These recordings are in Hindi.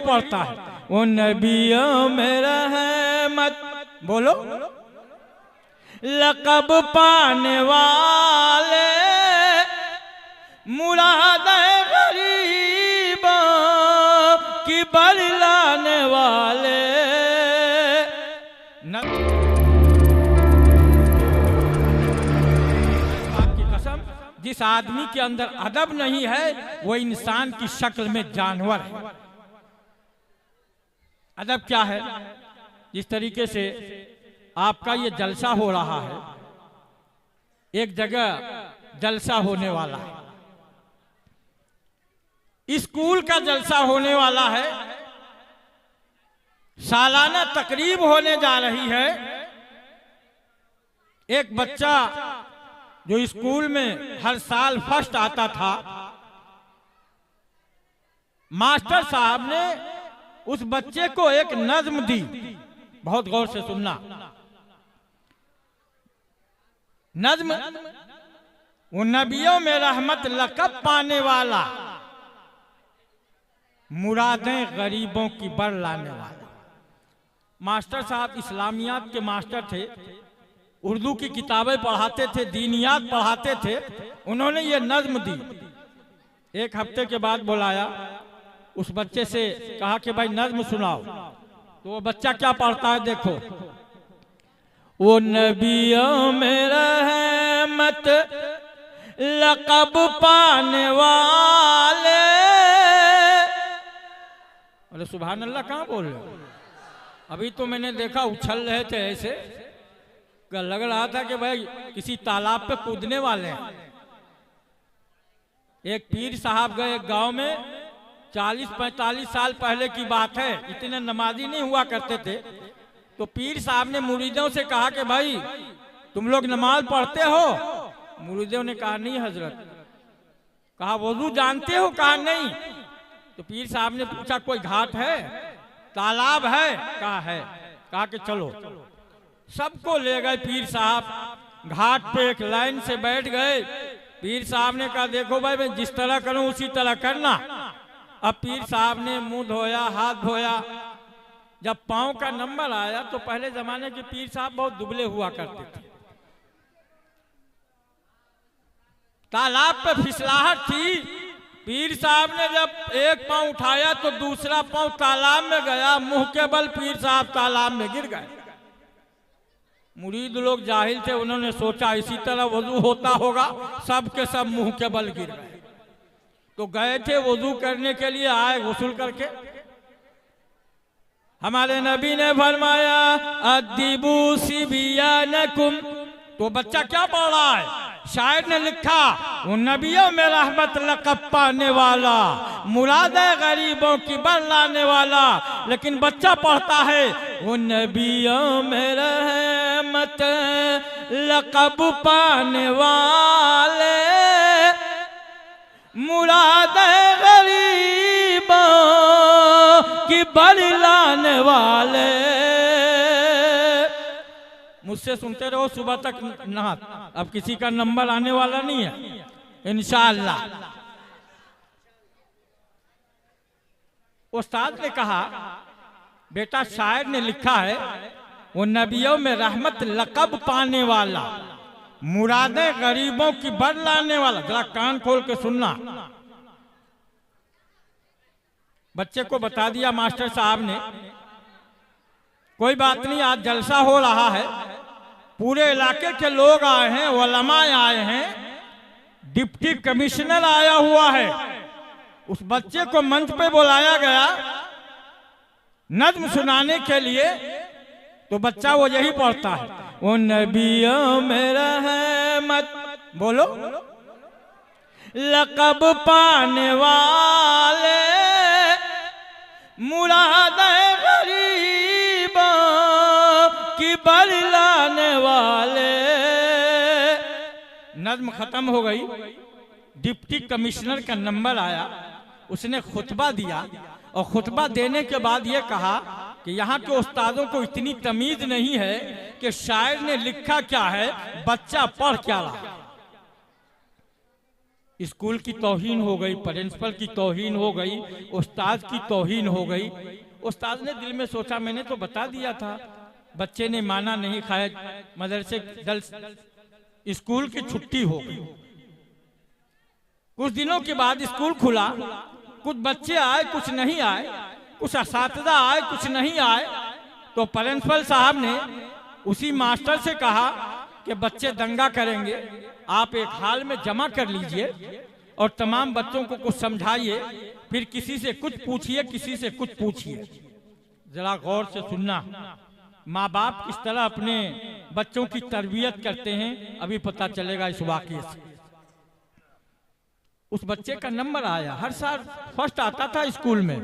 पढ़ता है, वो नबियों में रहमत, बोलो, लक़ब पाने वाले, मुरादे गरीबों की बरलाने वाले। की कसम, जिस आदमी के अंदर अदब नहीं है वो इंसान की शक्ल में जानवर है। अदब क्या है? जिस तरीके से आपका ये जलसा हो रहा है, एक जगह जलसा होने वाला है, स्कूल का जलसा होने वाला है, सालाना तकरीब होने जा रही है। एक बच्चा जो स्कूल में हर साल फर्स्ट आता था, मास्टर साहब ने उस बच्चे को एक नज्म दी। बहुत गौर से सुनना। नज्म, वो नबियों में रहमत लक़ब पाने वाला, मुरादें गरीबों की बर लाने वाला। मास्टर साहब इस्लामियात के मास्टर थे, उर्दू की किताबें पढ़ाते थे, दीनियात पढ़ाते थे। उन्होंने ये नज्म दी। एक हफ्ते के बाद बुलाया, उस बच्चे से कहा कि भाई नज्म सुनाओ। तो वो बच्चा क्या पढ़ता है, देखो, वो नबियों में रहमत लक़ब पाने वाले। अरे सुभान अल्लाह, कहाँ बोल रहे हो? अभी तो मैंने देखा उछल रहे थे ऐसे, लग रहा था कि भाई किसी तालाब पे कूदने वाले हैं। एक पीर साहब गए एक गांव में, 40-45 साल पहले की बात है, इतने नमाजी नहीं हुआ करते थे। तो पीर साहब ने मुरीदों से कहा कि भाई तुम लोग नमाज पढ़ते हो? मुरीदों ने कहा नहीं हजरत। कहा वजू जानते हो? कहा नहीं। तो पीर साहब ने पूछा कोई घाट है, तालाब है? कहा है। कहा कि चलो। सबको ले गए पीर साहब, घाट पे एक लाइन से बैठ गए। पीर साहब ने कहा देखो भाई मैं जिस तरह करूं उसी तरह करना। अब पीर साहब ने मुंह धोया, हाथ धोया। जब पांव का नंबर आया तो पहले जमाने के पीर साहब बहुत दुबले हुआ करते थे। तालाब पे फिसलाहट थी। पीर साहब ने जब एक पांव उठाया तो दूसरा पांव तालाब में गया, मुंह के बल पीर साहब तालाब में गिर गए। मुरीद लोग जाहिल थे, उन्होंने सोचा इसी तरह वजू होता होगा, सब के सब मुंह के बल गिर गए। तो गए थे वजू करने के लिए, आए गुस्ल करके। हमारे नबी ने फरमाया अद्दिबू सिबियानकुम। तो बच्चा क्या पढ़ रहा है? शायर ने लिखा वो नबियों में रहमत लक़ब पाने वाला, मुरादे गरीबों की बर लाने वाला। लेकिन बच्चा पढ़ता है वो नबियों में रहमत लक़ब पाने वाले, मुरादे गरीबों की बर लाने वाले। मुझसे सुनते रहो सुबह तक नात। अब किसी का नंबर आने वाला नहीं है इंशाअल्लाह। उस्ताद ने कहा बेटा शायर ने लिखा है वो नबियों में रहमत लक़ब पाने वाला, मुरादे गरीबों की बर लाने वाला। जरा कान खोल के सुनना। बच्चे को बता दिया मास्टर साहब ने, कोई बात नहीं, आज जलसा हो रहा है, पूरे इलाके के लोग आए हैं, उलमा आए हैं, डिप्टी कमिश्नर आया हुआ है। उस बच्चे को मंच पे बुलाया गया नज्म सुनाने के लिए। तो बच्चा वो यही पढ़ता है वो नबियों में रहमत, बोलो, लक़ब पाने वाले, मुरादे गरीबों की बर लाने वाले। नज्म खत्म हो गई। डिप्टी कमिश्नर का नंबर आया, उसने खुतबा दिया और खुतबा देने के बाद ये कहा कि यहाँ के उस्तादों को इतनी तमीज नहीं है कि शायर ने लिखा क्या है, बच्चा पढ़ क्या रहा। स्कूल की तौहीन हो गई, प्रिंसिपल की तौहीन हो गई, उस्ताद की तौहीन हो गई। उस्ताद ने दिल में सोचा मैंने तो बता दिया था, बच्चे ने माना नहीं, खाया, मदरसे दल स्कूल की छुट्टी हो गई। कुछ दिनों के बाद स्कूल खुला, कुछ बच्चे आए कुछ नहीं आए, कुछ असातिज़ा आए कुछ नहीं आए। तो प्रिंसिपल साहब ने उसी मास्टर से कहा कि बच्चे दंगा करेंगे, आप एक हाल में जमा कर लीजिए और तमाम बच्चों को कुछ समझाइए, फिर किसी से कुछ पूछिए किसी से कुछ पूछिए। जरा गौर से सुनना, माँ बाप किस तरह अपने बच्चों की तरबियत करते हैं अभी पता चलेगा इस वाक़ये से। उस बच्चे का नंबर आया, हर साल फर्स्ट आता था स्कूल में।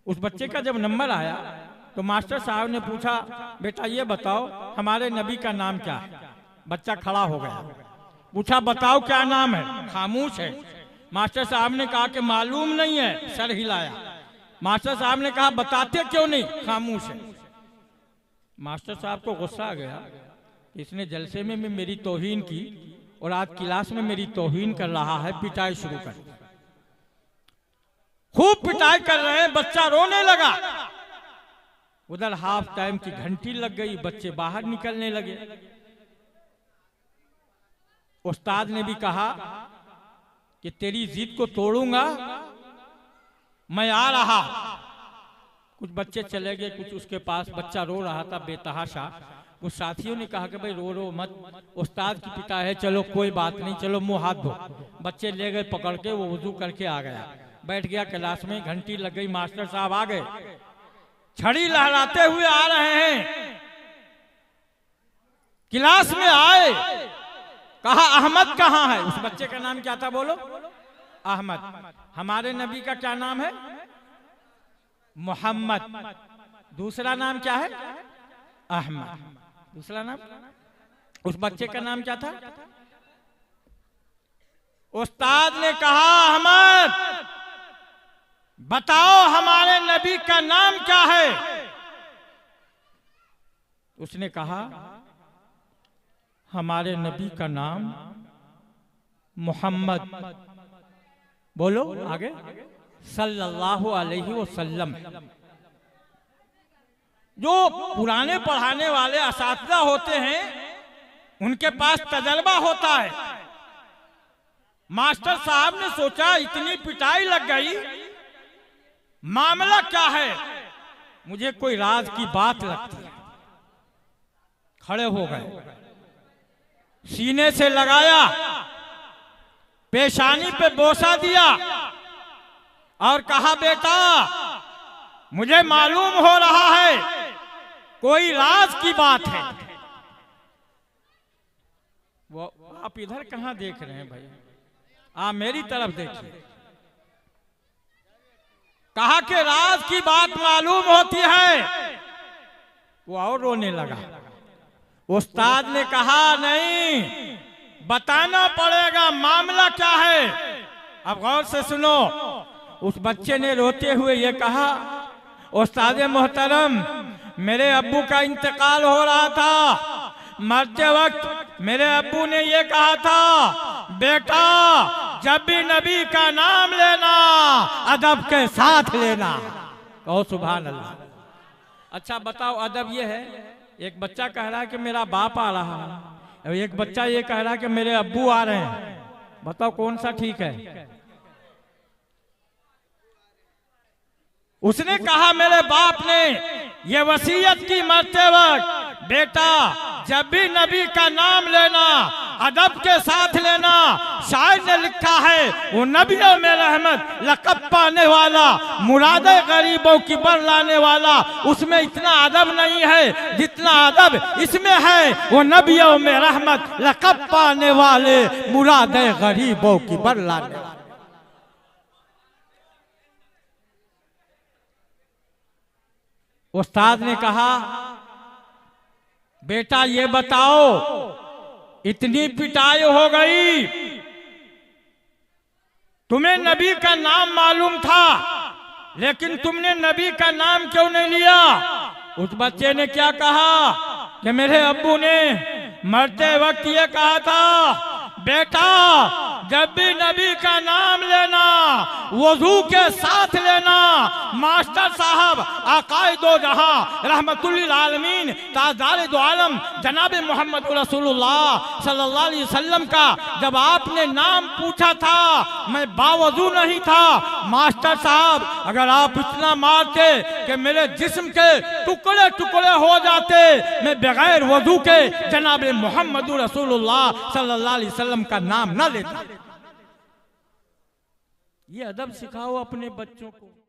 उस बच्चे का जब नंबर आया तो मास्टर साहब ने पूछा, बेटा ये बताओ हमारे नबी का नाम क्या है? बच्चा खड़ा हो गया, पूछा बताओ क्या नाम है? खामोश है। मास्टर साहब ने कहा कि मालूम नहीं है, सर हिलाया। मास्टर साहब ने कहा बताते क्यों नहीं? खामोश है। मास्टर साहब को गुस्सा आ गया, इसने जलसे में मेरी तौहीन की और आज क्लास में मेरी तौहीन कर रहा है, पिटाई शुरू कर। खूब पिटाई कर रहे हैं, बच्चा रोने लगा। उधर हाफ टाइम की घंटी लग गई, बच्चे बाहर निकलने लगे। उस्ताद ने भी कहा कि तेरी जिद को तोड़ूंगा, मैं आ रहा। कुछ बच्चे चले गए, कुछ उसके पास, बच्चा रो रहा था बेतहाशा। कुछ साथियों ने कहा कि भाई रो रो मत, उस्ताद की पिता है, चलो कोई बात नहीं, चलो मुंह हाथ धो। बच्चे ले गए पकड़ के, वो वुजू करके आ गया, बैठ गया क्लास में। घंटी लग गई, मास्टर साहब आ गए, छड़ी लहराते हुए आ रहे हैं। क्लास में आए, कहा अहमद कहाँ है? उस बच्चे का नाम क्या था बोलो? अहमद। हमारे नबी का क्या नाम है? मोहम्मद। दूसरा नाम क्या है? अहमद। दूसरा नाम? उस बच्चे का नाम क्या था? उस्ताद ने कहा अहमद बताओ हमारे नबी का नाम क्या है? उसने कहा हमारे नबी का नाम मोहम्मद। बोलो आगे। सल्लल्लाहु अलैहि वसल्लम। जो पुराने पढ़ाने वाले असातिज़ा होते हैं उनके पास तजर्बा होता है। मास्टर साहब ने सोचा इतनी पिटाई लग गई, मामला क्या है? मुझे कोई राज की बात लगती है। खड़े हो गए, सीने से लगाया, पेशानी पे बोसा दिया और कहा बेटा मुझे मालूम हो रहा है कोई राज की बात है। वो आप इधर कहां देख रहे हैं भाई? आप मेरी तरफ देखिए। कहा कि राज की बात मालूम होती है। वो और रोने लगा। उस्ताद ने कहा नहीं, बताना पड़ेगा, मामला क्या है? अब गौर से सुनो। उस बच्चे ने रोते हुए ये कहा, उस्ताद मोहतरम मेरे अब्बू का इंतकाल हो रहा था। मरते वक्त मेरे अब्बू ने ये कहा था बेटा जब भी नबी का नाम लेना अदब के साथ लेना। कहो सुभान अल्लाह। अच्छा बताओ, अदब ये है, एक बच्चा कह रहा है कि मेरा बाप आ रहा है, एक बच्चा ये कह रहा है कि मेरे अब्बू आ रहे हैं। बताओ कौन सा ठीक है? उसने कहा मेरे बाप ने ये वसीयत की मरते वक्त बेटा जब भी नबी का नाम लेना अदब के साथ लेना। शायर ने लिखा है वो नबियों में रहमत लक़ब पाने वाला, मुरादे गरीबों की बर लाने वाला, उसमें इतना अदब नहीं है जितना अदब इसमें है। वो नबियों में रहमत लक़ब पाने वाले, मुरादे गरीबों की बर लाने वाले। उस्ताद ने कहा बेटा ये बताओ इतनी पिटाई हो गई, तुम्हें नबी का नाम मालूम था लेकिन तुमने नबी का नाम क्यों नहीं लिया? उस बच्चे ने क्या कहा कि मेरे अब्बू ने मरते वक्त ये कहा था बेटा जब भी नबी का नाम लेना वजू के साथ लेना। मास्टर साहब आकाए दो जहां रहमतुल्लिल आलमीन ताजदार दो आलम जनाब मोहम्मद रसूलुल्लाह सल्लल्लाहु अलैहि वसल्लम का जब आपने नाम पूछा था मैं बावजू नहीं था। मास्टर साहब अगर आप इतना मारते कि मेरे जिस्म के टुकड़े टुकड़े हो जाते, मैं बगैर वजू के जनाब मोहम्मद रसूलुल्लाह सल्लल्लाहु अलैहि वसल्लम का नाम ना लेता। ये अदब सिखाओ अपने बच्चों को।